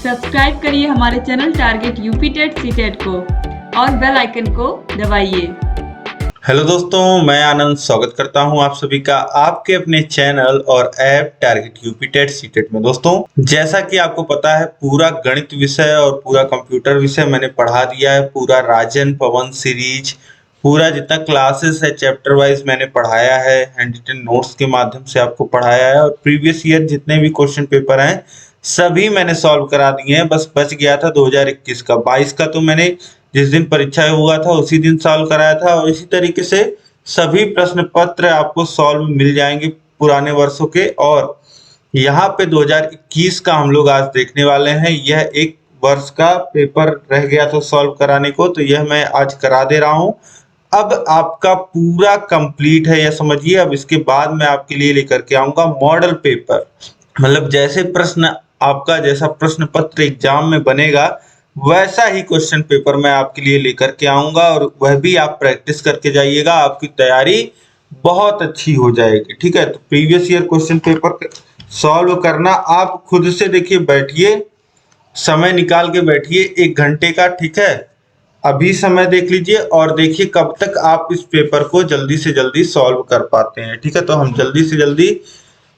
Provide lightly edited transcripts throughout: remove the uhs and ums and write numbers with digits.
Subscribe करिए हमारे channel target UP TET CTET को और बेल आइकन को दबाइए। हेलो दोस्तों, मैं आनंद स्वागत करता हूं आप सभी का आपके अपने चैनल और app target UP TET CTET में। दोस्तों, जैसा कि आपको पता है, पूरा गणित विषय और पूरा कंप्यूटर विषय मैंने पढ़ा दिया है। पूरा राजन पवन सीरीज, पूरा जितना क्लासेस है चैप्टर वाइज मैंने पढ़ाया है। हैंड रिटन नोट्स के माध्यम से आपको पढ़ाया है और प्रीवियस ईयर जितने भी क्वेश्चन पेपर हैं सभी मैंने सॉल्व करा दिए हैं। बस बच गया था 2021 का। 22 का तो मैंने जिस दिन परीक्षा हुआ था उसी दिन सॉल्व कराया था, और इसी तरीके से सभी प्रश्न पत्र आपको सॉल्व मिल जाएंगे पुराने वर्षों के। और यहाँ पे 2021 का हम लोग आज देखने वाले हैं। यह एक वर्ष का पेपर रह गया था सॉल्व कराने को, तो यह मैं आज करा दे रहा हूँ। अब आपका पूरा कंप्लीट है, यह समझिए। अब इसके बाद मैं आपके लिए लेकर के आऊंगा मॉडल पेपर, मतलब जैसे प्रश्न आपका जैसा प्रश्न पत्र एग्जाम में बनेगा वैसा ही क्वेश्चन पेपर मैं आपके लिए लेकर के आऊंगा, और वह भी आप प्रैक्टिस करके जाइएगा। आपकी तैयारी बहुत अच्छी हो जाएगी, ठीक है। तो previous year question paper solve करना आप खुद से देखिए, बैठिए, समय निकाल के बैठिए 1 घंटे का, ठीक है। अभी समय देख लीजिए और देखिए कब तक आप इस पेपर को जल्दी से जल्दी सॉल्व कर पाते हैं, ठीक है। तो हम जल्दी से जल्दी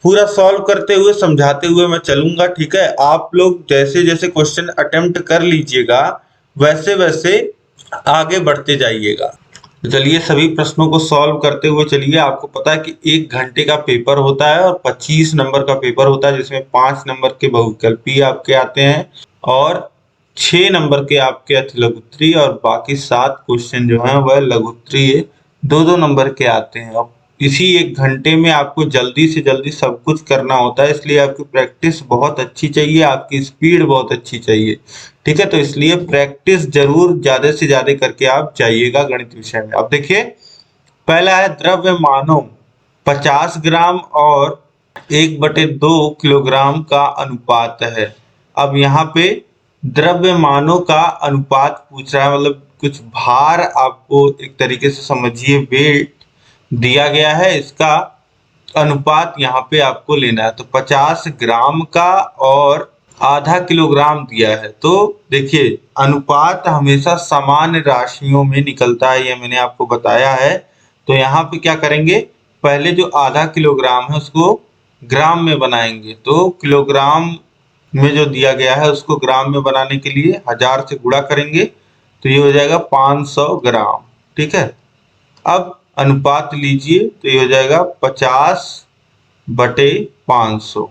पूरा सॉल्व करते हुए समझाते हुए मैं चलूंगा, ठीक है। आप लोग जैसे जैसे क्वेश्चन अटेम्प्ट कर लीजिएगा वैसे वैसे आगे बढ़ते जाइएगा। तो चलिए सभी प्रश्नों को सॉल्व करते हुए चलिए। आपको पता है कि 1 घंटे का पेपर होता है और 25 नंबर का पेपर होता है, जिसमें 5 नंबर के बहुविकल्पीय आपके आते हैं और 6 नंबर के आपके अतिलघुत्तरीय, और बाकी 7 क्वेश्चन जो हैं वह लघुत्तरीय 2-2 नंबर के आते हैं। अब इसी 1 घंटे में आपको जल्दी से जल्दी सब कुछ करना होता है, इसलिए आपकी प्रैक्टिस बहुत अच्छी चाहिए, आपकी स्पीड बहुत अच्छी चाहिए, ठीक है। तो इसलिए प्रैक्टिस जरूर ज्यादा से ज्यादा करके आप जाइएगा गणित विषय में। अब देखिए, पहला है द्रव्यमानों 50 ग्राम और 1/2 किलोग्राम का अनुपात है। अब यहाँ पे द्रव्यमानों का अनुपात पूछ रहा है, मतलब कुछ भार आपको एक तरीके से समझिए, वेट दिया गया है, इसका अनुपात यहाँ पे आपको लेना है। तो 50 ग्राम का और आधा किलोग्राम दिया है। तो देखिए, अनुपात हमेशा समान राशियों में निकलता है, ये मैंने आपको बताया है। तो यहाँ पे क्या करेंगे, पहले जो आधा किलोग्राम है उसको ग्राम में बनाएंगे। तो किलोग्राम में जो दिया गया है उसको ग्राम में बनाने के लिए 1000 से गुणा करेंगे, तो ये हो जाएगा 500 ग्राम, ठीक है। अब अनुपात लीजिए, तो ये हो जाएगा 50/500।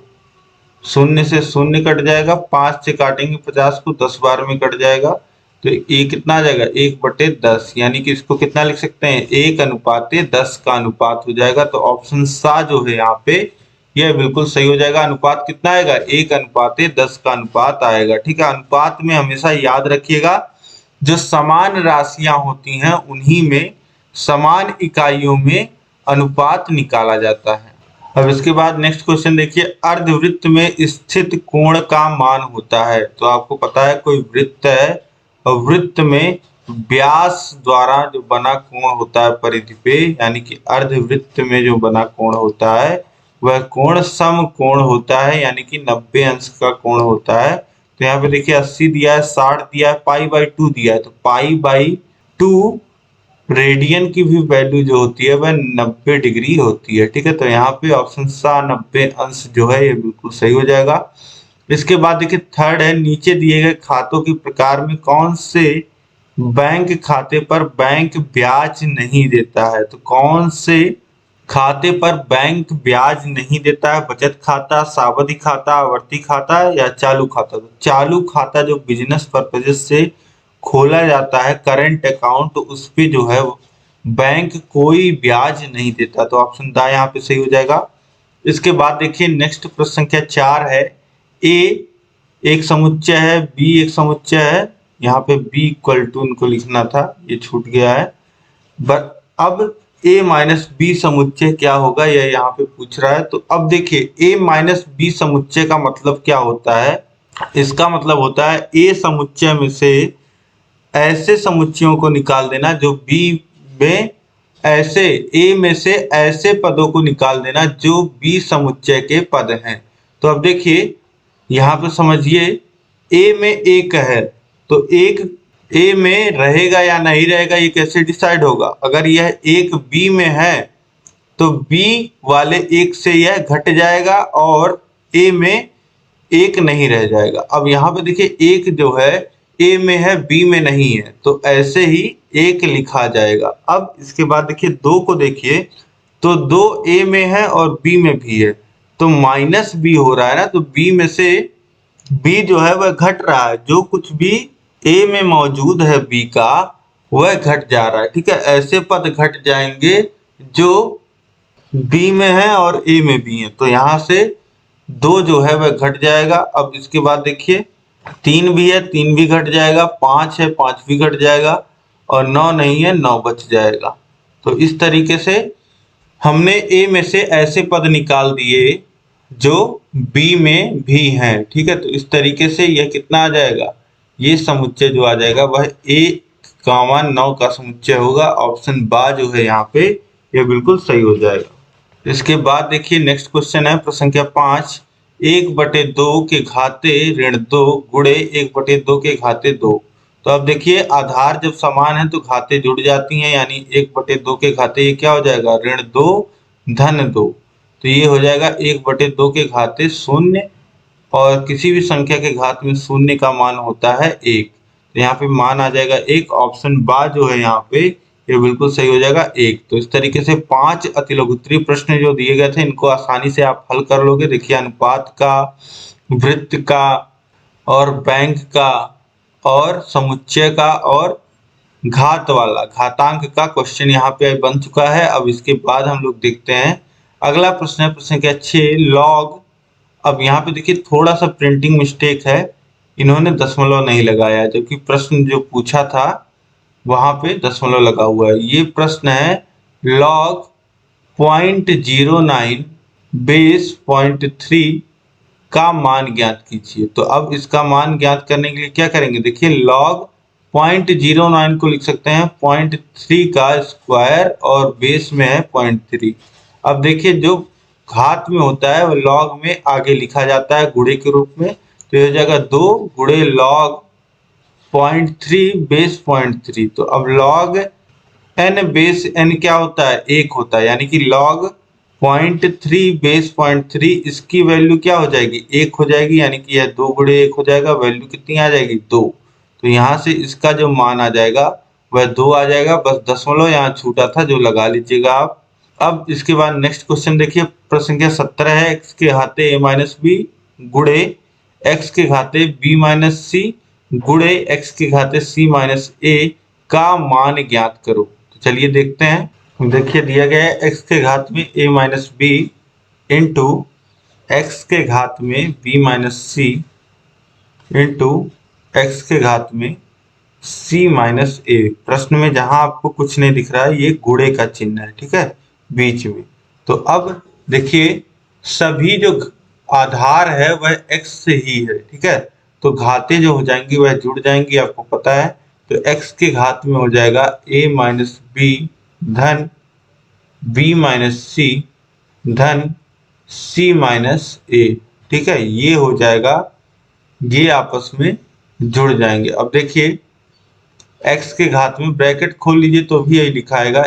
शून्य से शून्य कट जाएगा, 5 से काटेंगे 50 को, 10 बार में कट जाएगा, तो ये कितना आ जाएगा 1/10, यानी कि इसको कितना लिख सकते हैं 1:10 का अनुपात हो जाएगा। तो ऑप्शन सा जो है यहाँ पे यह बिल्कुल सही हो जाएगा। अनुपात कितना आएगा 1:10 का अनुपात आएगा, ठीक है। अनुपात में हमेशा याद रखिएगा, जो समान राशियां होती हैं उन्हीं में समान इकाइयों में अनुपात निकाला जाता है। अब इसके बाद नेक्स्ट क्वेश्चन देखिए, अर्धवृत्त में स्थित कोण का मान होता है। तो आपको पता है कोई वृत्त है और वृत्त में व्यास द्वारा जो बना कोण होता है परिधि पे, यानी कि अर्धवृत्त में जो बना कोण होता है वह कोण सम कोण होता है, यानी कि 90 अंश का कोण होता है। तो यहाँ पे देखिए 80 दिया है, 60 दिया है, π/2 दिया है। तो π/2 रेडियन की भी वैल्यू जो होती है वह 90 डिग्री होती है, ठीक है। तो यहाँ पे ऑप्शन सा 90 अंश जो है ये बिल्कुल सही हो जाएगा। इसके बाद देखिए थर्ड है, नीचे दिए गए खातों के प्रकार में कौन से बैंक खाते पर बैंक ब्याज नहीं देता है। तो कौन से खाते पर बैंक ब्याज नहीं देता है, बचत खाता, सावधि खाता, आवर्ती खाता या चालू खाता। तो चालू खाता जो बिजनेस पर्पजेस से खोला जाता है, करेंट अकाउंट, तो उस पे जो है बैंक कोई ब्याज नहीं देता। तो ऑप्शन दा यहाँ पे सही हो जाएगा। इसके बाद देखिए नेक्स्ट प्रश्न संख्या 4 है, ए एक समुच्चय है, बी एक समुच्चय है। यहाँ पे बी इक्वल टू इनको लिखना था, ये छूट गया है। अब a माइनस बी समुच्चय क्या होगा यह यहाँ पे पूछ रहा है। तो अब देखिए a माइनस बी समुच्चय का मतलब क्या होता है, इसका मतलब होता है a समुच्चय में से ऐसे समुच्चयों को निकाल देना जो b में ऐसे a में से ऐसे पदों को निकाल देना जो b समुच्चय के पद हैं। तो अब देखिए यहाँ पे समझिए, ए में एक है तो एक ए में रहेगा या नहीं रहेगा ये कैसे डिसाइड होगा? अगर यह एक बी में है तो बी वाले एक से यह घट जाएगा और ए में एक नहीं रह जाएगा। अब यहाँ पे देखिए एक जो है ए में है बी में नहीं है तो ऐसे ही एक लिखा जाएगा। अब इसके बाद देखिए दो को देखिए तो दो ए में है और बी में भी है तो माइनस बी हो रहा है ना, तो बी में से बी जो है वह घट रहा है, जो कुछ भी ए में मौजूद है बी का वह घट जा रहा है। ठीक है, ऐसे पद घट जाएंगे जो बी में है और ए में भी है तो यहाँ से दो जो है वह घट जाएगा। अब इसके बाद देखिए तीन भी है, तीन भी घट जाएगा, पांच है, पांच भी घट जाएगा और नौ नहीं है, नौ बच जाएगा। तो इस तरीके से हमने ए में से ऐसे पद निकाल दिए जो बी में भी हैं। ठीक है, तो इस तरीके से यह कितना आ जाएगा, ये समुच्चय जो आ जाएगा वह ए कामा 9 का समुच्चय होगा। ऑप्शन बा जो है यहाँ पे यह बिल्कुल सही हो जाएगा। इसके बाद देखिए नेक्स्ट क्वेश्चन है प्रश्न संख्या 5, 1/2 के घाते ऋण 2 गुणे 1/2 के घाते 2। तो अब देखिए आधार जब समान है तो घाते जुड़ जाती हैं, यानी 1/2 के घाते ये क्या हो जाएगा, ऋण 2 धन 2। तो ये हो जाएगा 1/2 के घाते 0 और किसी भी संख्या के घात में 0 का मान होता है 1। तो यहाँ पे मान आ जाएगा 1। ऑप्शन बा जो है यहाँ पे ये बिल्कुल सही हो जाएगा 1। तो इस तरीके से 5 अतिलघुत्तरीय प्रश्न जो दिए गए थे इनको आसानी से आप हल कर लोगे। देखिए अनुपात का, वृत्त का और बैंक का और समुच्चय का और घात वाला घातांक का क्वेश्चन यहाँ पे बन चुका है। अब इसके बाद हम लोग देखते हैं अगला प्रश्न है प्रश्न संख्या 6 लॉग। अब यहाँ पे देखिए थोड़ा सा प्रिंटिंग मिस्टेक है, इन्होंने दशमलव नहीं लगाया जबकि प्रश्न जो पूछा था वहां पे दशमलव लगा हुआ है। ये प्रश्न है लॉग 0.09 बेस 0.3 का मान ज्ञात कीजिए। तो अब इसका मान ज्ञात करने के लिए क्या करेंगे, देखिए लॉग 0.09 को लिख सकते हैं 0.3 का स्क्वायर और बेस में है 0.3। अब देखिए जो घात में होता है वो लॉग में आगे लिखा जाता है गुणे के रूप में, तो ये हो जाएगा 2 गुणे लॉग 0.3 बेस 0.3। तो अब लॉग n बेस n क्या होता है, 1 होता है, यानी कि लॉग 0.3 बेस 0.3 इसकी वैल्यू क्या हो जाएगी, 1 हो जाएगी, यानी कि यह 2 गुणे 1 हो जाएगा, वैल्यू कितनी आ जाएगी 2। तो यहाँ से इसका जो मान आ जाएगा वह 2 आ जाएगा, बस दशमलव यहाँ छूटा था जो लगा लीजिएगा आप। अब इसके बाद नेक्स्ट क्वेश्चन देखिए प्रश्न संख्या 17 है x के घाते a माइनस बी गुणे x के घाते b माइनस सी गुणे x के घाते c माइनस a का मान ज्ञात करो। तो चलिए देखते हैं। देखिए दिया गया है x के घात में a minus b into x के घात में b minus c into x के घात में c माइनस a। प्रश्न में जहां आपको कुछ नहीं दिख रहा है ये गुणे का चिन्ह है, ठीक है, बीच में। तो अब देखिए सभी जो आधार है वह x से ही है, ठीक है, तो घाते जो हो जाएंगी वह जुड़ जाएंगी, आपको पता है। तो x के घात में हो जाएगा a माइनस बी धन b माइनस सी धन c माइनस a, ठीक है, ये हो जाएगा, ये आपस में जुड़ जाएंगे। अब देखिए x के घात में ब्रैकेट खोल लीजिए तो भी यही लिखा आएगा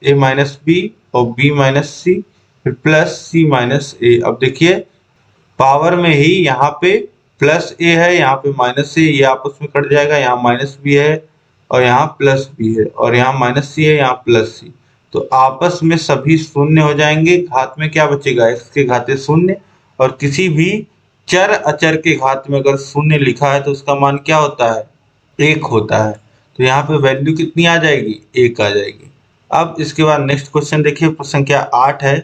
a माइनस बी और b माइनस सी फिर प्लस c माइनस a। अब देखिए पावर में ही यहाँ पे प्लस a है, यहाँ पे माइनस a, ये आपस में कट जाएगा, यहाँ माइनस b है और यहाँ प्लस b है और यहाँ माइनस c है, यहाँ प्लस c, तो आपस में सभी शून्य हो जाएंगे। घात में क्या बचेगा, x के घाते शून्य, और किसी भी चर अचर के घात में अगर शून्य लिखा है तो उसका मान क्या होता है, 1 होता है। तो यहाँ पे वैल्यू कितनी आ जाएगी, 1 आ जाएगी। अब इसके बाद नेक्स्ट क्वेश्चन देखिए प्रश्न संख्या 8 है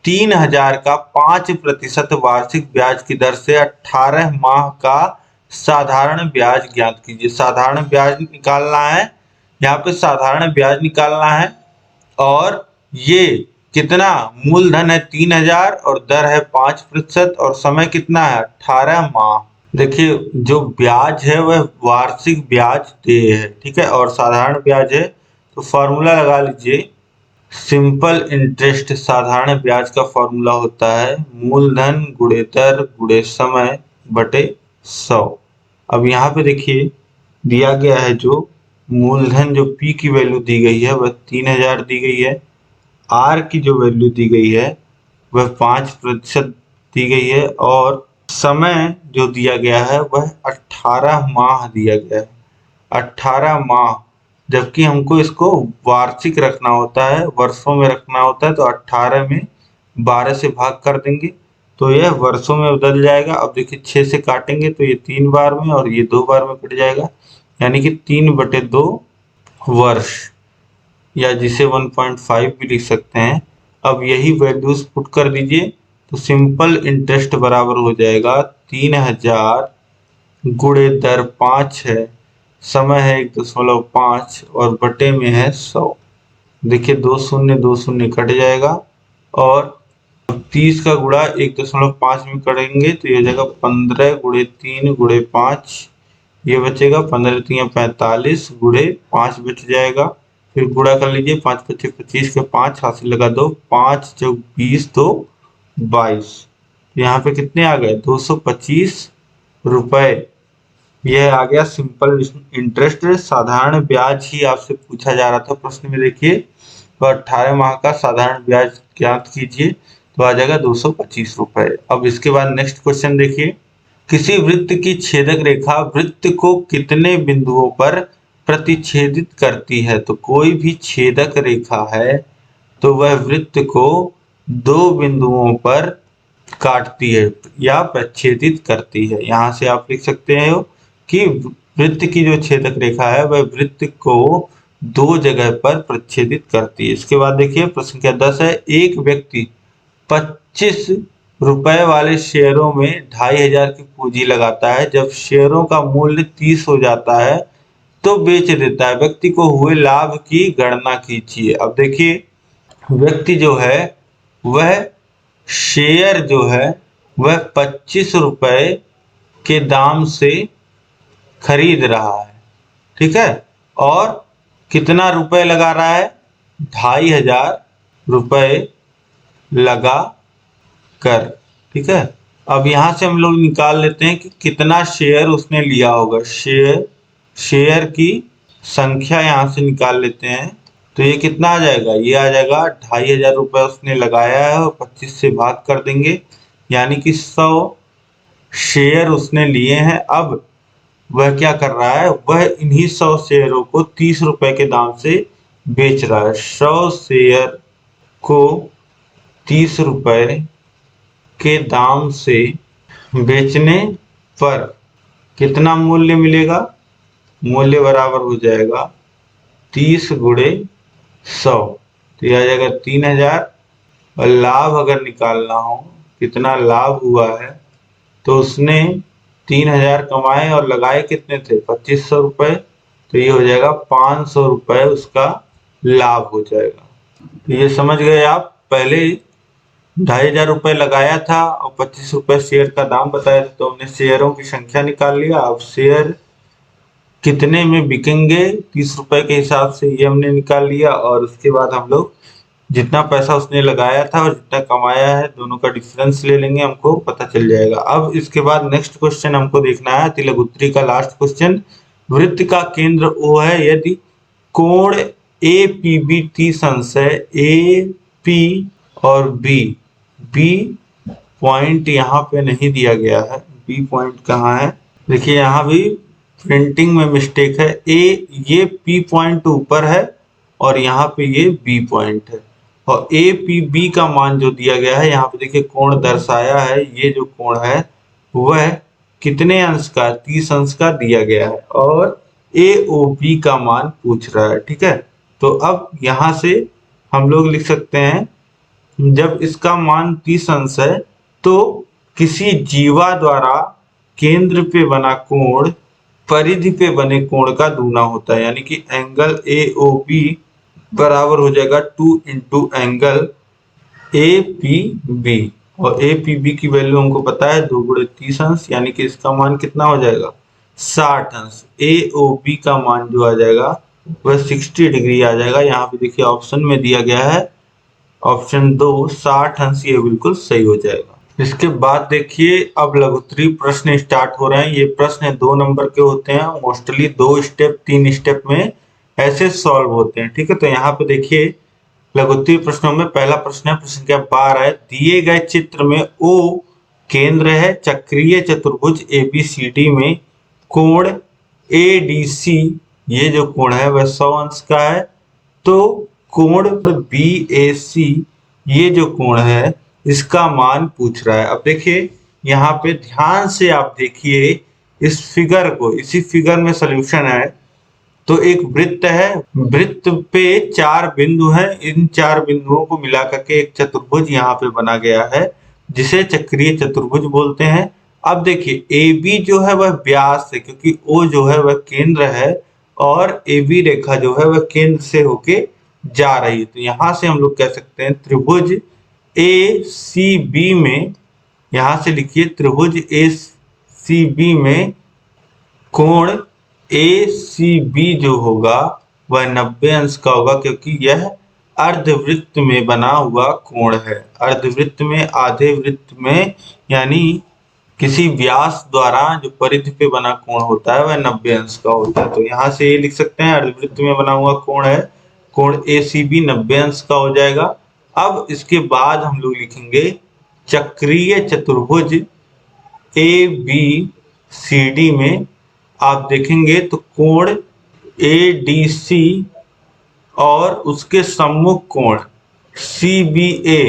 3000 का 5% वार्षिक ब्याज की दर से 18 माह का साधारण ब्याज ज्ञात कीजिए। साधारण ब्याज निकालना है, यहाँ पे साधारण ब्याज निकालना है और ये कितना, मूलधन है 3000 और दर है 5% और समय कितना है 18 माह। देखिए जो ब्याज है वह वार्षिक ब्याज देय है, ठीक है, और साधारण ब्याज है, तो फॉर्मूला लगा लीजिए सिंपल इंटरेस्ट। साधारण ब्याज का फॉर्मूला होता है मूलधन गुणे दर गुणे समय बटे 100। अब यहाँ पे देखिए दिया गया है जो मूलधन जो P की वैल्यू दी गई है वह 3000 दी गई है, R की जो वैल्यू दी गई है वह 5% दी गई है और समय जो दिया गया है वह 18 माह दिया गया है। 18 माह, जबकि हमको इसको वार्षिक रखना होता है, वर्षों में रखना होता है, तो 18 में 12 से भाग कर देंगे तो यह वर्षों में बदल जाएगा। अब देखिए 6 से काटेंगे तो ये 3 बार में और ये 2 बार में कट जाएगा, यानी कि 3/2 वर्ष, या जिसे 1.5 भी लिख सकते हैं। अब यही वैल्यूज पुट कर दीजिए तो सिंपल इंटरेस्ट बराबर हो जाएगा 3000 गुणे दर 5 है, समय है 1.5 और बटे में है 100। देखिए 2 शून्य कट जाएगा और 30 का गुणा 1.5 में करेंगे तो ये हो जाएगा 15 गुणे 3 गुणे 5, ये बचेगा 15 3 45 गुणे 5 बच जाएगा। फिर गुणा कर लीजिए, 5 25 25 के 5 हाथ से लगा दो, 5 + 20 तो 22, यहाँ पे कितने आ गए 225 रुपए। यह आ गया सिंपल इंटरेस्ट, साधारण ब्याज ही आपसे पूछा जा रहा था प्रश्न में। देखिए तो 18 माह का साधारण ब्याज ज्ञात कीजिए तो आ जाएगा 225 रुपए। अब इसके बाद नेक्स्ट क्वेश्चन देखिए, किसी वृत्त की छेदक रेखा वृत्त को कितने बिंदुओं पर प्रतिच्छेदित करती है? तो कोई भी छेदक रेखा है तो वह वृत्त को 2 बिंदुओं पर काटती है या प्रच्छेदित करती है। यहाँ से आप लिख सकते हैं कि वृत्त की जो छेदक रेखा है वह वृत्त को 2 जगह पर प्रच्छेदित करती है। इसके बाद देखिए प्रश्न संख्या 10 है, एक व्यक्ति 25 रुपए वाले शेयरों में 2500 की पूंजी लगाता है। जब शेयरों का मूल्य 30 हो जाता है तो बेच देता है। व्यक्ति को हुए लाभ की गणना कीजिए। अब देखिए व्यक्ति जो है वह शेयर जो है वह 25 रुपए के दाम से खरीद रहा है, ठीक है, और कितना रुपए लगा रहा है 2500 रुपए लगा कर, ठीक है। अब यहां से हम लोग निकाल लेते हैं कि कितना शेयर उसने लिया होगा। शेयर की संख्या यहां से निकाल लेते हैं तो ये कितना आ जाएगा, ये आ जाएगा 2500 रुपए उसने लगाया है और 25 से भाग कर देंगे, यानी कि 100 शेयर उसने लिए हैं। अब वह क्या कर रहा है, वह इन्हीं 100 शेयरों को 30 रुपए के दाम से बेच रहा है। 100 शेयर को 30 रुपए के दाम से बेचने पर कितना मूल्य मिलेगा, मूल्य बराबर हो जाएगा 30 गुणे 100, तो यह आ जाएगा 3000। और लाभ अगर निकालना हो कितना लाभ हुआ है तो उसने 3000 कमाए और लगाए कितने थे 2500 रुपए, तो ये हो जाएगा 500 रुपए उसका लाभ हो जाएगा। तो ये समझ गए आप, पहले 2500 रुपए लगाया था और 25 रुपए शेयर का दाम बताया था तो हमने शेयरों की संख्या निकाल लिया। अब शेयर कितने में बिकेंगे 30 रुपए के हिसाब से ये हमने निकाल लिया, और उसके बाद हम लोग जितना पैसा उसने लगाया था और जितना कमाया है दोनों का डिफरेंस ले लेंगे, हमको पता चल जाएगा। अब इसके बाद नेक्स्ट क्वेश्चन हमको देखना है तिलक उत्तरी का लास्ट क्वेश्चन। वृत्त का केंद्र O है यदि कोण APB 30 अंश है, AP और B पॉइंट यहाँ पे नहीं दिया गया है। B पॉइंट कहाँ है, देखिए यहाँ भी प्रिंटिंग में मिस्टेक है। ये P पॉइंट ऊपर है और यहाँ पे ये B पॉइंट है, और APB का मान जो दिया गया है यहाँ पे देखिए कोण दर्शाया है, ये जो कोण है वह कितने अंश का 30 अंश का दिया गया है, और AOB का मान पूछ रहा है, ठीक है। तो अब यहाँ से हम लोग लिख सकते हैं जब इसका मान 30 अंश है तो किसी जीवा द्वारा केंद्र पे बना कोण परिधि पे बने कोण का दूना होता है, यानी कि एंगल AOB बराबर हो जाएगा 2 इंटू एंगल APB, और APB की वैल्यू हमको पता है 2 गुणे 30 अंश, यानी कि इसका मान कितना हो जाएगा 60 अंश। AOB का मान जो आ जाएगा वह 60 डिग्री आ जाएगा। यहाँ पे देखिए ऑप्शन में दिया गया है ऑप्शन 2 60 अंश, ये बिल्कुल सही हो जाएगा। इसके बाद देखिए अब लघुत्तरीय प्रश्न स्टार्ट हो रहे हैं। ये प्रश्न 2 नंबर के होते हैं, मोस्टली 2 स्टेप 3 स्टेप में ऐसे सॉल्व होते हैं। ठीक है, तो यहाँ पे देखिए लघुत्तरीय प्रश्नों में पहला प्रश्न है, प्रश्न संख्या 12 है। दिए गए चित्र में O केंद्र है, चक्रीय चतुर्भुज ABCD में कोण ADC ये जो कोण है वह 100 अंश का है। तो कोण BAC ये जो कोण है इसका मान पूछ रहा है। अब देखिए यहाँ पे ध्यान से आप देखिए इस फिगर को, इसी फिगर में सॉल्यूशन है। तो एक वृत्त है, वृत्त पे 4 बिंदु हैं, इन 4 बिंदुओं को मिला करके एक चतुर्भुज यहाँ पे बना गया है जिसे चक्रीय चतुर्भुज बोलते हैं। अब देखिए AB जो है वह व्यास है, क्योंकि O जो है वह केंद्र है और AB रेखा जो है वह केंद्र से होके जा रही है। तो यहां से हम लोग कह सकते हैं त्रिभुज ACB में, यहां से लिखिए त्रिभुज ACB में कोण ACB जो होगा वह 90 अंश का होगा, क्योंकि यह अर्धवृत्त में बना हुआ कोण है। अर्धवृत्त में, आधे वृत्त में, यानी किसी व्यास द्वारा जो परिधि पे बना कोण होता है वह 90 अंश का होता है। तो यहाँ से ये लिख सकते हैं अर्धवृत्त में बना हुआ कोण है, कोण ACB 90 अंश का हो जाएगा। अब इसके बाद हम लोग लिखेंगे चक्रीय चतुर्भुज ABCD में आप देखेंगे तो कोण ADC और उसके सम्मुख कोण CBA,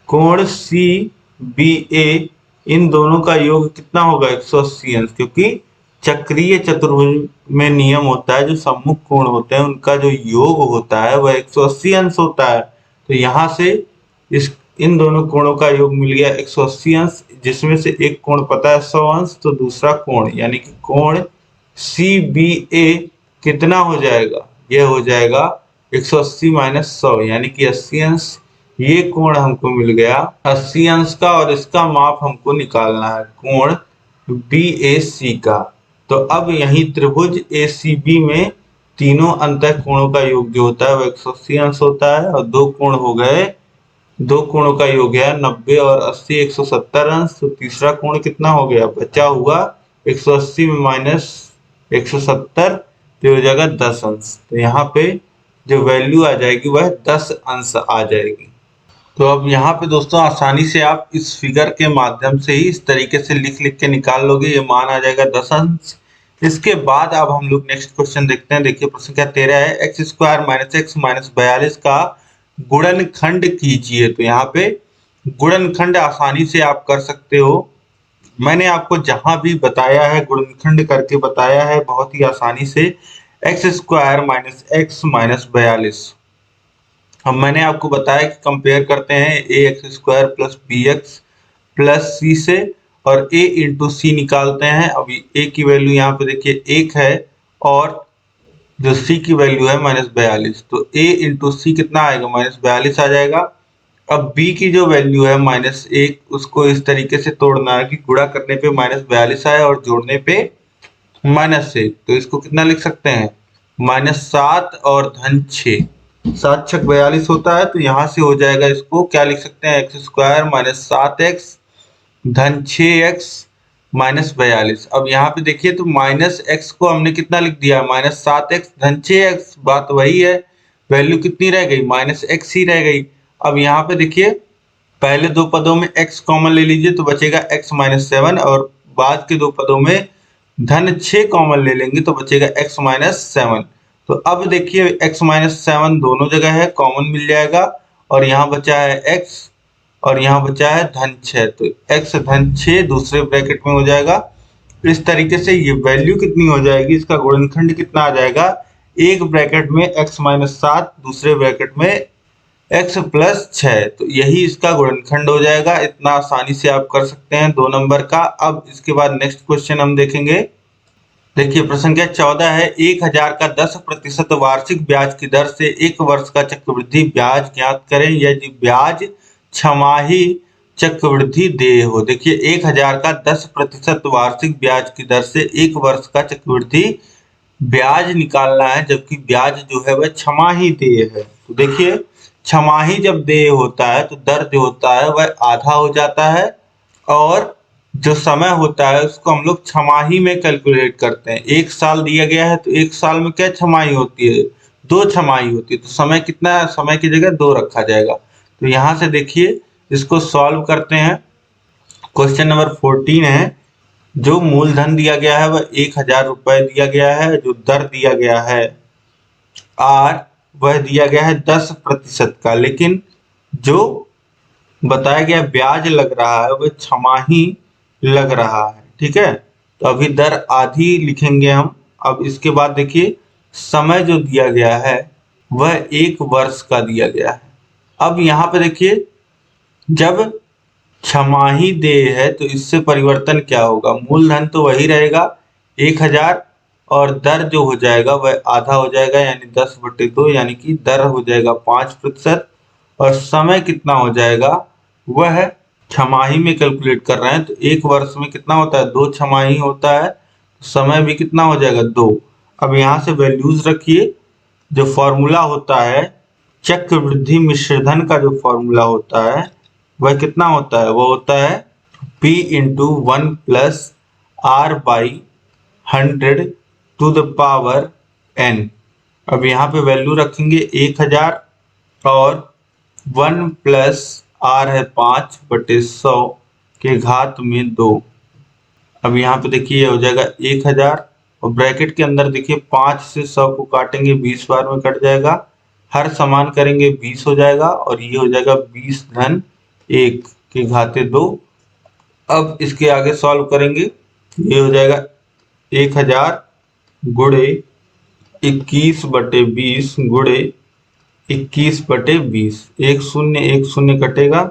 कोण CBA इन दोनों का योग कितना होगा 180 अंश, क्योंकि चक्रीय चतुर्भुज में नियम होता है जो सम्मुख कोण होते हैं उनका जो योग होता है वह 180 अंश होता है। तो यहाँ से इन दोनों कोणों का योग मिल गया 180 अंश, जिसमें से एक कोण पता है 100 अंश, तो दूसरा कोण यानी कि कोण CBA कितना हो जाएगा, यह हो जाएगा 180 माइनस 100 यानी कि 80 अंश। ये कोण हमको मिल गया 80 अंश का और इसका माप हमको निकालना है कोण BAC का। तो अब यही त्रिभुज ACB में तीनों अंतः कोणों का योग जो होता है वह 180 अंश होता है और दो कोण हो गए, दो कोणों का योग है 90 और 80 170 अंश। तो तीसरा कोण कितना हो गया, बचा हुआ 180 में माइनस 170 तो हो जाएगा 10 अंश। तो यहाँ पे जो वैल्यू आ जाएगी वह 10 अंश आ जाएगी। तो अब यहाँ पे दोस्तों आसानी से आप इस फिगर के माध्यम से ही इस तरीके से लिख के निकाल लोगे, ये मान आ जाएगा 10 अंश। इसके बाद अब हम लोग नेक्स्ट क्वेश्चन देखते हैं। देखिए प्रश्न क्या 13 है, x square minus x minus 42 का गुणनखंड कीजिए। तो यहाँ पे गुणनखंड आसानी से आप कर सकते हो, मैंने आपको जहां भी बताया है गुणनखंड करके बताया है बहुत ही आसानी से। X square minus x minus 42, अब मैंने आपको बताया कि कंपेयर करते हैं ax square plus bx plus c से और a इंटू सी निकालते हैं। अभी a की वैल्यू यहाँ पे देखिए 1 है और जो c की वैल्यू है माइनस 42, तो a इंटू सी कितना आएगा माइनस 42 आ जाएगा। अब b की जो वैल्यू है माइनस 1, उसको इस तरीके से तोड़ना है कि गुणा करने पे माइनस 42 आए और जोड़ने पे माइनस 1, तो इसको कितना लिख सकते हैं माइनस 7 और धन 6, 7 छक 42 होता है। तो यहाँ से हो जाएगा, इसको क्या लिख सकते हैं एक्स स्क्वायर माइनस 7x धन 6x माइनस 42। अब यहाँ पे देखिए तो माइनस x को हमने कितना लिख दिया माइनस 7x धन 6x, बात वही है, वैल्यू कितनी रह गई माइनस x ही रह गई। अब यहाँ पे देखिए पहले दो पदों में x कॉमन ले लीजिए तो बचेगा x माइनस 7 और बाद के दो पदों में धन 6 कॉमन ले लेंगे तो बचेगा x माइनस 7। तो अब देखिए x माइनस 7 दोनों जगह है, कॉमन मिल जाएगा और यहाँ बचा है x और यहाँ बचा है धन 6, तो x धन 6 दूसरे ब्रैकेट में हो जाएगा। इस तरीके से ये वैल्यू कितनी हो जाएगी, इसका गुणनखंड कितना आ जाएगा, एक ब्रैकेट में x माइनस 7 दूसरे ब्रैकेट में x प्लस 6, तो यही इसका गुणनखंड हो जाएगा। इतना आसानी से आप कर सकते हैं 2 नंबर का। अब इसके बाद नेक्स्ट क्वेश्चन हम देखेंगे। देखिए प्रश्न संख्या 14 है, 1000 का 10% वार्षिक ब्याज की दर से 1 वर्ष का चक्रवृद्धि ब्याज ज्ञात करें यदि ब्याज छमाही चक्रवृद्धि देय हो। देखिए 1000 का 10% वार्षिक ब्याज की दर से 1 वर्ष का चक्रवृद्धि ब्याज निकालना है, जबकि ब्याज जो है वह छमाही देय है। तो देखिए छमाही जब देय होता है तो दर जो होता है वह आधा हो जाता है और जो समय होता है उसको हम लोग छमाही में कैलकुलेट करते हैं। 1 साल दिया गया है तो 1 साल में क्या छमाही होती है? 2 छमाही होती है। तो समय कितना है? समय की जगह 2 रखा जाएगा। तो यहाँ से देखिए इसको सॉल्व करते हैं। क्वेश्चन नंबर 14 है, जो मूलधन दिया गया है वह 1000 रुपए दिया गया है। जो दर दिया गया है आर वह दिया गया है 10% का, लेकिन जो बताया गया ब्याज लग रहा है वह छमाही लग रहा है। ठीक है, तो अभी दर आधी लिखेंगे हम। अब इसके बाद देखिए समय जो दिया गया है वह 1 वर्ष का दिया गया है। अब यहाँ पे देखिए जब छमाही देय है तो इससे परिवर्तन क्या होगा? मूलधन तो वही रहेगा 1000 और दर जो हो जाएगा वह आधा हो जाएगा, यानी 10/2, यानी कि दर हो जाएगा 5%। और समय कितना हो जाएगा वह छमाही में कैलकुलेट कर रहे हैं तो 1 वर्ष में कितना होता है? 2 छमाही होता है। समय भी कितना हो जाएगा? 2। अब यहाँ से वैल्यूज रखिए। जो फॉर्मूला होता है चक्रवृद्धि मिश्रधन का, जो फॉर्मूला होता है वह कितना होता है? वो होता है P × 1 + R/100 to the power n। अब यहाँ पे वैल्यू रखेंगे 1000 और 1 + R है 5/100 के घात में 2। अब यहाँ पे देखिए हो जाएगा 1000 और ब्रैकेट के अंदर देखिए 5 से 100 को काटेंगे 20 बार में कट जाएगा। हर समान करेंगे 20 हो जाएगा और ये हो जाएगा 20 धन 1 के घाते 2। अब इसके आगे सॉल्व करेंगे, ये हो जाएगा 1000 गुणे 21/20 गुणे 21/20। 1 0 कटेगा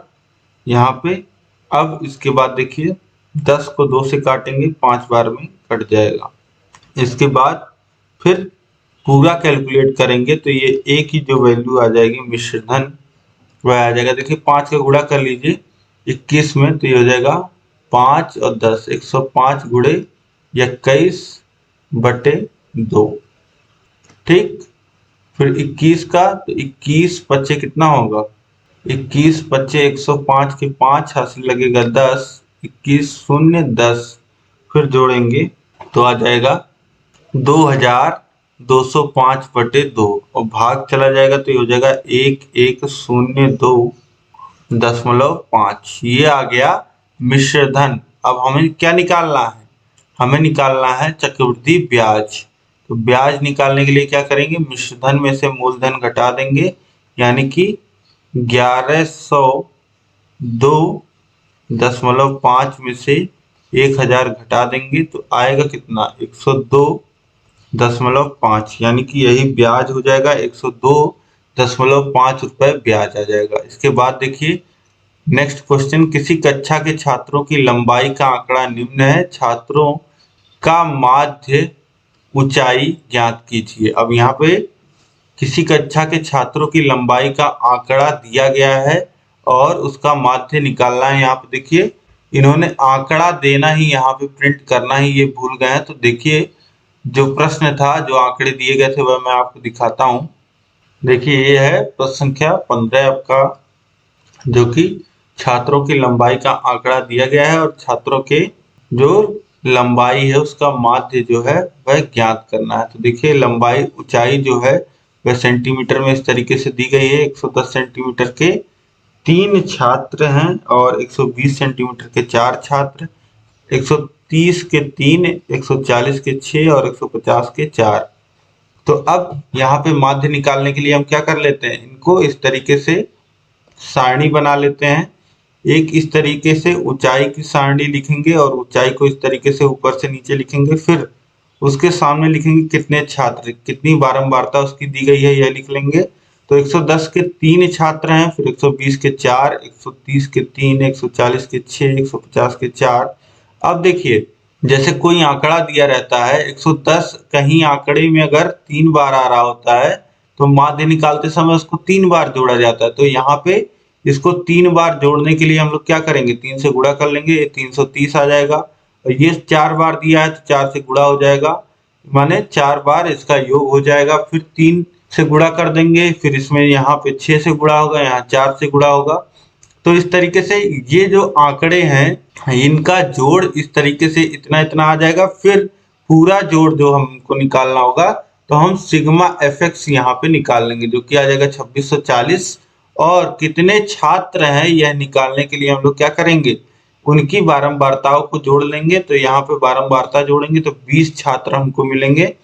यहाँ पे। अब इसके बाद देखिए 10 को 2 से काटेंगे 5 बार में कट जाएगा। इसके बाद फिर पूरा कैलकुलेट करेंगे तो ये ए की जो वैल्यू आ जाएगी मिश्रधन वह आ जाएगा। देखिए 5 का गुणा कर लीजिए 21 में तो ये हो जाएगा 5 और 10 105 गुणे 21/2। ठीक, फिर 21 का तो 21 पच्चे कितना होगा? 21 पच्चे 105 के 5 हासिल लगेगा 10, 21 0 10, फिर जोड़ेंगे तो आ जाएगा 2205/2 और भाग चला जाएगा तो ये हो जाएगा 1102.5। ये आ गया मिश्रधन। अब हमें क्या निकालना है? हमें निकालना है चक्रवृद्धि ब्याज। तो ब्याज निकालने के लिए क्या करेंगे? मिश्रधन में से मूलधन घटा देंगे, यानी कि 1102.5 में से 1000 घटा देंगे तो आएगा कितना? 102.5, यानी कि यही ब्याज हो जाएगा। 102.5 रुपए ब्याज आ जाएगा। इसके बाद देखिए नेक्स्ट क्वेश्चन, किसी कक्षा के छात्रों की लंबाई का आंकड़ा निम्न है, छात्रों का माध्य ऊंचाई ज्ञात कीजिए। अब यहाँ पे किसी कक्षा के छात्रों की लंबाई का आंकड़ा दिया गया है और उसका माध्य निकालना है। यहाँ पे देखिए इन्होंने आंकड़ा देना ही यहाँ पे प्रिंट करना ही ये भूल गए हैं। तो देखिए जो प्रश्न था, जो आंकड़े दिए गए थे वह मैं आपको दिखाता हूँ। देखिए ये है प्रश्न संख्या 15 आपका, जो कि छात्रों की लंबाई का आंकड़ा दिया गया है और छात्रों के जो लंबाई है उसका माध्य जो है वह ज्ञात करना है। तो देखिए लंबाई ऊंचाई जो है वह सेंटीमीटर में इस तरीके से दी गई है। 110 सेंटीमीटर के 3 छात्र हैं और 120 सेंटीमीटर के 4 छात्र, 130 के 3, 140 के 6 और 150 के 4। तो अब यहाँ पे माध्य निकालने के लिए हम क्या कर लेते हैं? इनको इस तरीके से सारणी बना लेते हैं। एक इस तरीके से ऊंचाई की सारणी लिखेंगे और ऊंचाई को इस तरीके से ऊपर से नीचे लिखेंगे। फिर उसके सामने लिखेंगे कितने छात्र, कितनी बारंबारता उसकी दी गई है, यह लिख लेंगे। तो 110 के 3 छात्र हैं, फिर 120 के 4, 130 के 3, 140 के 6, 150 के 4। अब देखिए जैसे कोई आंकड़ा दिया रहता है 110, कहीं आंकड़े में अगर 3 बार आ रहा होता है तो माध्य निकालते समय उसको 3 बार जोड़ा जाता है। तो यहाँ पे इसको 3 बार जोड़ने के लिए हम लोग क्या करेंगे? 3 से गुणा कर लेंगे, ये 330 आ जाएगा। और ये 4 बार दिया है तो 4 से गुणा हो जाएगा, माने 4 बार इसका योग हो जाएगा। फिर 3 से गुणा कर देंगे, फिर इसमें यहाँ पे 6 से गुणा होगा, यहाँ 4 से गुणा होगा। तो इस तरीके से ये जो आंकड़े हैं इनका जोड़ इस तरीके से इतना इतना आ जाएगा। फिर पूरा जोड़ जो हमको निकालना होगा तो हम सिग्मा एफएक्स यहाँ पे निकाल लेंगे, जो कि आ जाएगा 2640। और कितने छात्र हैं यह निकालने के लिए हम लोग क्या करेंगे, उनकी बारंबारताओं को जोड़ लेंगे। तो यहाँ पे बारंबारता जोड़ेंगे तो 20 छात्र हमको मिलेंगे।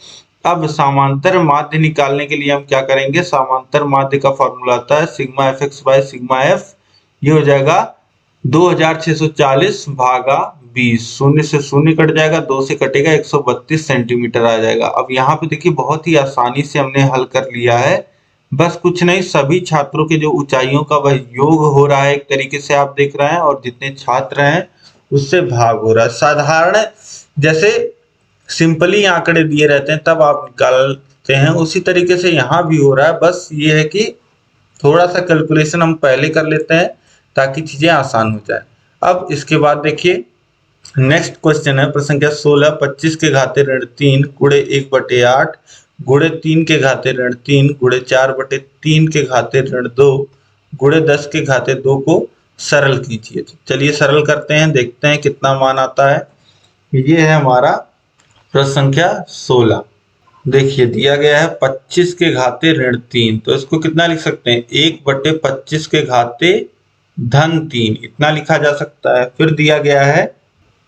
अब समांतर माध्य निकालने के लिए हम क्या करेंगे, समांतर माध्य का फॉर्मूला आता है sigma F x by sigma F. ये हो जाएगा 2640 भागा 20, शून्य से शून्य कट जाएगा, 2 से कटेगा, 132 सेंटीमीटर आ जाएगा। अब यहाँ पे देखिए बहुत ही आसानी से हमने हल कर लिया है। बस कुछ नहीं, सभी छात्रों के जो ऊंचाइयों का वह योग हो रहा है, एक तरीके से आप देख रहे हैं, और जितने छात्र हैं उससे भाग हो रहा है। साधारण जैसे सिंपली आंकड़े दिए रहते हैं तब आप निकालते हैं, उसी तरीके से यहाँ भी हो रहा है। बस ये है कि थोड़ा सा कैलकुलेशन हम पहले कर लेते हैं ताकि चीजें आसान हो जाए। अब इसके बाद देखिए नेक्स्ट क्वेश्चन है प्रश्न संख्या 16, 25 के घाते ऋण 3 गुणे 1/8 गुणे 3 के घाते ऋण 3 गुणे 4/3 के घाते ऋण 2 गुणे 10 के घाते 2 को सरल कीजिए। तो चलिए सरल करते हैं, देखते हैं कितना मान आता है। ये है हमारा प्रश्न संख्या 16। देखिए दिया गया है 25 के घाते ऋण 3, तो इसको कितना लिख सकते हैं, 1/25 के घाते धन 3, इतना लिखा जा सकता है। फिर दिया गया है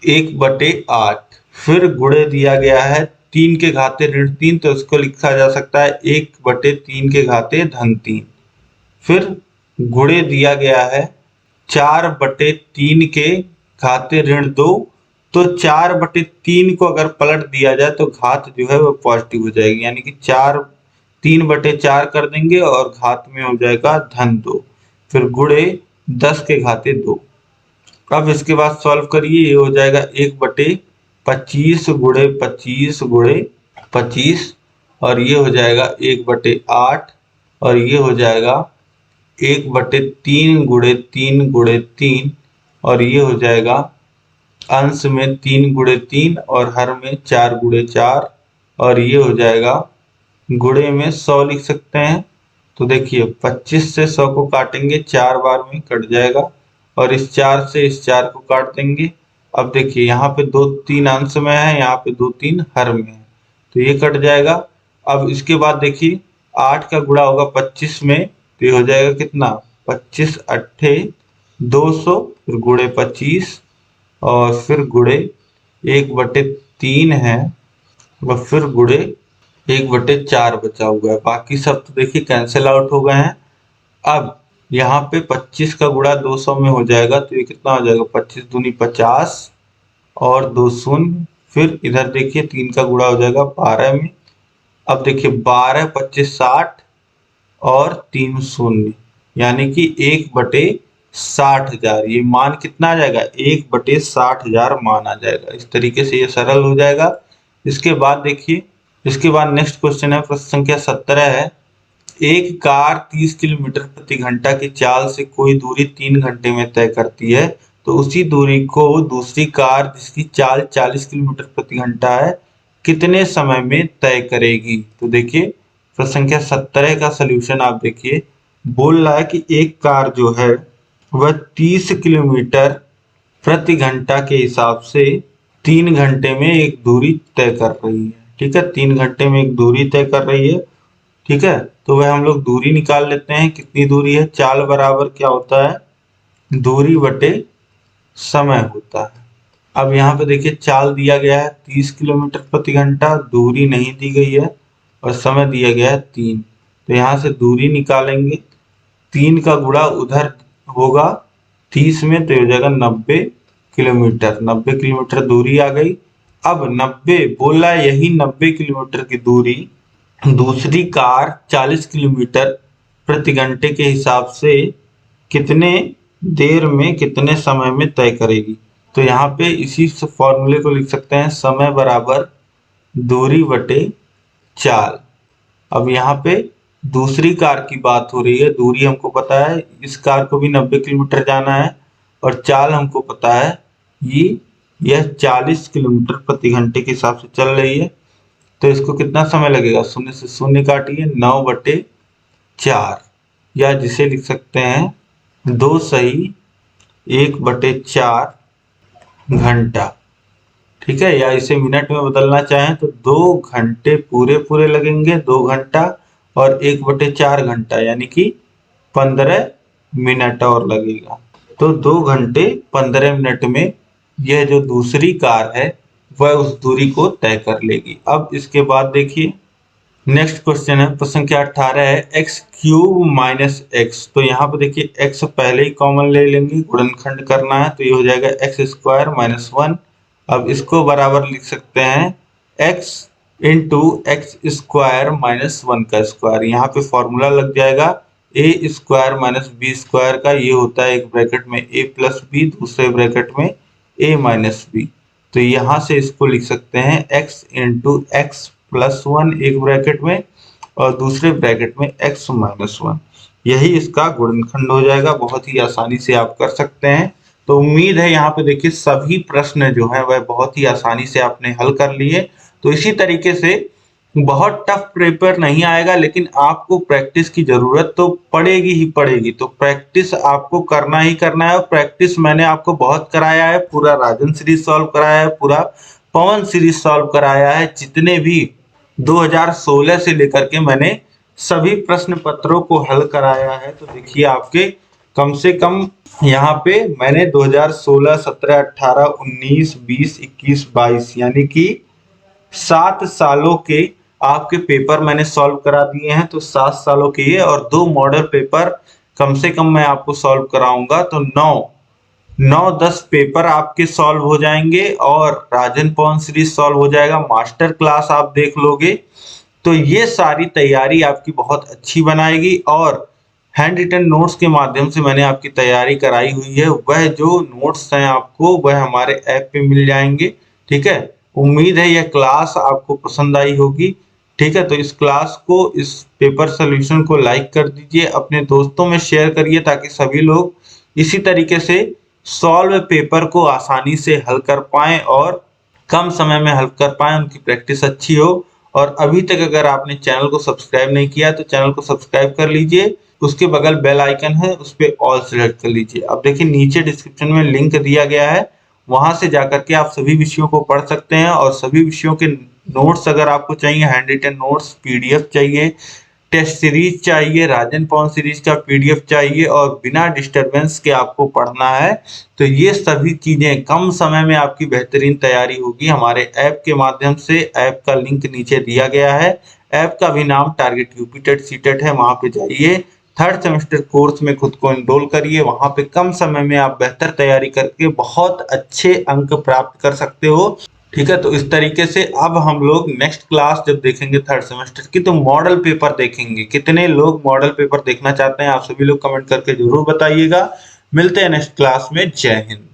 1/8, फिर गुणे दिया गया है 3 के घाते ऋण 3, तो इसको लिखा जा सकता है 1/3 के घाते धन 3। फिर गुणे दिया गया है 4/3 के घाते ऋण 2, तो 4/3 को अगर पलट दिया जाए तो घात जो है वो पॉजिटिव हो जाएगी, यानी कि 3/4 कर देंगे और घात में हो जाएगा धन 2। फिर गुणे 10 के घाते 2। अब इसके बाद सॉल्व करिए, ये हो जाएगा 1/25 गुणे 25 गुणे 25, और ये हो जाएगा 1/8, और ये हो जाएगा 1/3 गुणे 3 गुणे 3, और ये हो जाएगा अंश में 3 गुणे 3 और हर में 4 गुणे 4, और ये हो जाएगा गुणे में 100 लिख सकते हैं। तो देखिए 25 से 100 को काटेंगे 4 बार में कट जाएगा, और इस 4 से इस 4 को काट देंगे। अब देखिए यहाँ पे 2 3 अंश में है, यहाँ पे 2 3 हर में है, तो ये कट जाएगा। अब इसके बाद देखिए 8 का गुणा होगा 25 में, तो ये हो जाएगा कितना, 25 अट्ठे 200, फिर गुणे 25, और फिर गुणे 1/3 है, और फिर गुणे 1/4 बचा हुआ है। बाकी सब तो देखिए कैंसिल आउट हो गए हैं। अब यहाँ पे 25 का गुणा 200 में हो जाएगा, तो ये कितना हो जाएगा, 25 दूनी 50 और 2 शून्य। फिर इधर देखिए 3 का गुणा हो जाएगा 12 में। अब देखिए 12 25 60 और 3 शून्य, यानी कि 1/60,000। ये मान कितना आ जाएगा, 1/60,000 मान आ जाएगा। इस तरीके से ये सरल हो जाएगा। इसके बाद देखिए, इसके बाद नेक्स्ट क्वेश्चन है प्रश्न संख्या 17 है। एक कार 30 किलोमीटर प्रति घंटा की चाल से कोई दूरी 3 घंटे में तय करती है, तो उसी दूरी को दूसरी कार जिसकी चाल 40 किलोमीटर प्रति घंटा है कितने समय में तय करेगी। तो देखिए प्रश्न संख्या 17 का सलूशन आप देखिए, बोल रहा है कि एक कार जो है वह 30 किलोमीटर प्रति घंटा के हिसाब से 3 घंटे में एक दूरी तय कर रही है। ठीक है, 3 घंटे में एक दूरी तय कर रही है। ठीक है, तो वह हम लोग दूरी निकाल लेते हैं, कितनी दूरी है, चाल बराबर क्या होता है, दूरी बटे समय होता है। अब यहाँ पे देखिए चाल दिया गया है 30 किलोमीटर प्रति घंटा, दूरी नहीं दी गई है, और समय दिया गया है 3। तो यहाँ से दूरी निकालेंगे, 3 का गुणा उधर होगा 30 में, तो हो जाएगा 90 किलोमीटर। 90 किलोमीटर दूरी आ गई। अब 90 बोल रहा है, यही 90 किलोमीटर की दूरी दूसरी कार 40 किलोमीटर प्रति घंटे के हिसाब से कितने देर में कितने समय में तय करेगी। तो यहाँ पे इसी फॉर्मूले को लिख सकते हैं, समय बराबर दूरी बटे चाल। अब यहाँ पे दूसरी कार की बात हो रही है, दूरी हमको पता है, इस कार को भी 90 किलोमीटर जाना है, और चाल हमको पता है यह 40 किलोमीटर प्रति घंटे के हिसाब से चल रही है। तो इसको कितना समय लगेगा, शून्य से शून्य काटिए, 9/4, या जिसे लिख सकते हैं 2 सही 1/4 घंटा, ठीक है। या इसे मिनट में बदलना चाहें तो 2 घंटे पूरे पूरे लगेंगे, 2 घंटा, और 1/4 घंटा यानी कि 15 मिनट और लगेगा। तो 2 घंटे 15 मिनट में यह जो दूसरी कार है वह उस दूरी को तय कर लेगी। अब इसके बाद देखिए नेक्स्ट क्वेश्चन है, प्रश्न संख्या 18 है x³ - x। तो यहाँ पे देखिए x पहले ही कॉमन ले लेंगे, गुणनखंड करना है तो ये हो जाएगा x² - 1। अब इसको बराबर लिख सकते हैं x इंटू x² - 1 का स्क्वायर। यहाँ पे फॉर्मूला लग जाएगा a² - b² का, ये होता है एक ब्रैकेट में a + b, दूसरे ब्रैकेट में a - b। तो यहाँ से इसको लिख सकते हैं x इंटू x + 1 एक ब्रैकेट में और दूसरे ब्रैकेट में x - 1। यही इसका गुणनखंड हो जाएगा। बहुत ही आसानी से आप कर सकते हैं। तो उम्मीद है यहाँ पे देखिए सभी प्रश्न जो है वह बहुत ही आसानी से आपने हल कर लिए। तो इसी तरीके से बहुत टफ पेपर नहीं आएगा, लेकिन आपको प्रैक्टिस की जरूरत तो पड़ेगी ही पड़ेगी। तो प्रैक्टिस आपको करना ही करना है, और प्रैक्टिस मैंने आपको बहुत कराया है। पूरा राजन सीरीज सॉल्व कराया है, पूरा पवन सीरीज सॉल्व कराया है, जितने भी 2016 से लेकर के मैंने सभी प्रश्न पत्रों को हल कराया है। तो देखिए आपके कम से कम यहाँ पे मैंने 2016, 17, 18, 19, 20, 21, 22 यानी कि 7 सालों के आपके पेपर मैंने सॉल्व करा दिए हैं। तो 7 सालों के ये और 2 मॉडल पेपर कम से कम मैं आपको सॉल्व कराऊंगा, तो 9-10 पेपर आपके सॉल्व हो जाएंगे और राजन पवन सीरीज सॉल्व हो जाएगा। मास्टर क्लास आप देख लोगे तो ये सारी तैयारी आपकी बहुत अच्छी बनाएगी। और हैंड रिटन नोट्स के माध्यम से मैंने आपकी तैयारी कराई हुई है, वह जो नोट्स हैं आपको वह हमारे ऐप पे मिल जाएंगे, ठीक है। उम्मीद है यह क्लास आपको पसंद आई होगी, ठीक है। तो इस क्लास को, इस पेपर सोल्यूशन को लाइक कर दीजिए, अपने दोस्तों में शेयर करिए ताकि सभी लोग इसी तरीके से सॉल्व पेपर को आसानी से हल कर पाएं और कम समय में हल कर पाएं, उनकी प्रैक्टिस अच्छी हो। और अभी तक अगर आपने चैनल को सब्सक्राइब नहीं किया तो चैनल को सब्सक्राइब कर लीजिए, उसके बगल बेल आइकन है उस पर ऑल सेलेक्ट कर लीजिए। अब देखिए नीचे डिस्क्रिप्शन में लिंक दिया गया है, वहां से जाकर के आप सभी विषयों को पढ़ सकते हैं। और सभी विषयों के नोट्स अगर आपको चाहिए, हैंड रिटन नोट्स, पीडीएफ चाहिए, टेस्ट सीरीज चाहिए, राजन पवन सीरीज का पीडीएफ चाहिए और बिना डिस्टरबेंस के आपको पढ़ना है, तो ये सभी चीजें कम समय में आपकी बेहतरीन तैयारी होगी हमारे ऐप के माध्यम से। ऐप का लिंक नीचे दिया गया है। ऐप का भी नाम टारगेट यूपी टेट सीटेट है, वहां पे जाइए, 3rd सेमेस्टर कोर्स में खुद को एनरोल करिए। वहां पे कम समय में आप बेहतर तैयारी करके बहुत अच्छे अंक प्राप्त कर सकते हो, ठीक है। तो इस तरीके से अब हम लोग नेक्स्ट क्लास जब देखेंगे 3rd सेमेस्टर की, तो मॉडल पेपर देखेंगे। कितने लोग मॉडल पेपर देखना चाहते हैं आप सभी लोग कमेंट करके जरूर बताइएगा। मिलते हैं नेक्स्ट क्लास में। जय हिंद।